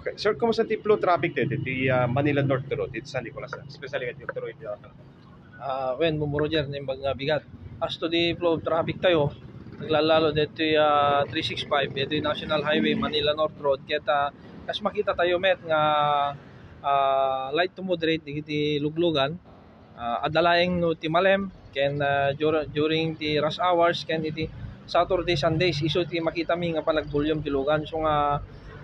Okay. Sir, kumusta ti flow traffic ti Manila North Road, ti San Nicolas, especially at yung Road. When Roger ni mga bigat. As to the flow of traffic tayo, naglalalo dito 365, dito yung National Highway Manila North Road. Kaya kas makita tayo met nga light to moderate di luglugan. Adalaing no ti Malem ken during the rush hours ken iti Saturday Sundays iso ti makita mi nga panagbulyom ti lugan so nga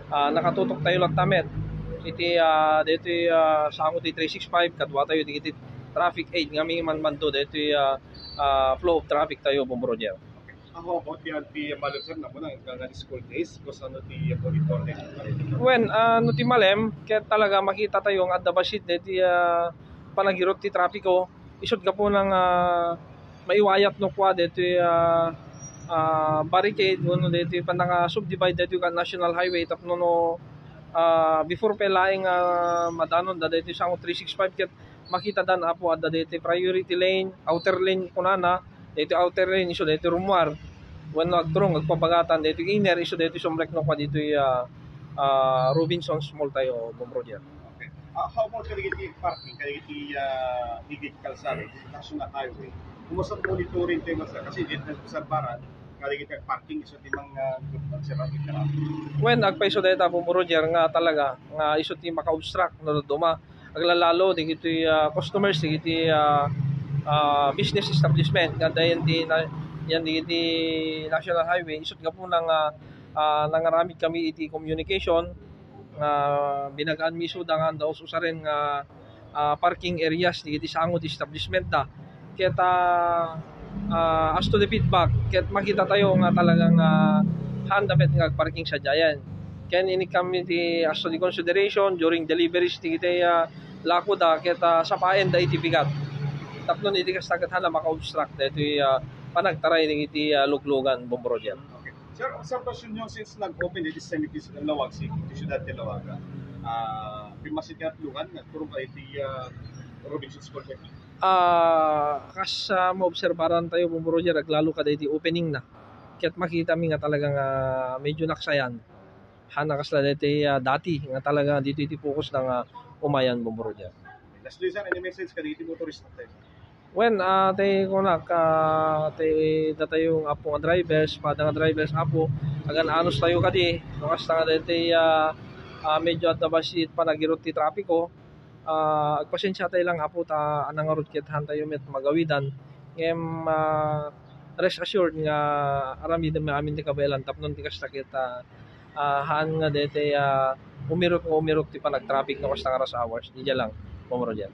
nakatutok tayo lang tamet iti dito sango ti 365 kadwa tayo iti traffic aid nga mi man to dito flow of traffic tayo Roger. Ako about yan ti Malem sir na muna nga school days kung ano ti monitor din. When no ti Malem kaya talaga makita tayo nga adda basit dito panagirot ti trapiko isod ka po ng maiwayat no kwa dito barricade no dito panang subdivide dito ka National Highway tapno no before pelaing madanon da dito sa 365 ket makita dan apo adda dito priority lane outer lane kunana dito outer lane iso dito rumwar when nagturong agpabagatan dito inner iso dito sumrek no kwa dito Robinson's Mall tayo Roger. How about kaligiti parking, kaligiti higit kalsada, National Highway? Kumusta monitoring tayo sa kasi dito sa barat, kaligiti parking iso ti mga traffic na. When agpaiso data po Roger nga talaga nga iso ti maka-obstruct no duma aglalalo digito customers digito business establishment kada yan digiti National Highway isot nga po nang nangaramid kami iti communication binagaan miso dangan daw usaren nga parking areas digiti sango ti establishment da ket as to the feedback ket makita tayo nga talagang handamet nga parking sa Giant ken ini kami ti as to the consideration during deliveries digiti lako da ket sapaen da iti bigat tapno iti kastagat hala maka-obstruct dito panagtaray digiti luglugan Roger. Sir, observation nyo since nag-open dito sa Semitis ng Lawag, si Siyudad de Lawaga, pimasit nga tulugan, nagturong kayo ti Robinson's Mall. Kas maobserbaran tayo Roger, naglalo ka dito opening na. Kaya't makita mi nga talagang medyo naksayan. Hana kasla dito dati, nga talaga dito iti focus ng umayan Roger. Lastly sir, any message ka dito motorista tayo? When tay kunak tay datayong apo nga drivers pada nga drivers apo agan anos tayo kadi nukas nga tay medyo at basit panagirot ti trapiko agpasensya tayo lang apo ta anang road ket han tayo met magawidan ngem rest assured nga arami dem amin ti kabelan tapnon ti kasta ket han nga dete umirot ti panag traffic no kasta nga rush hours di lang Roger.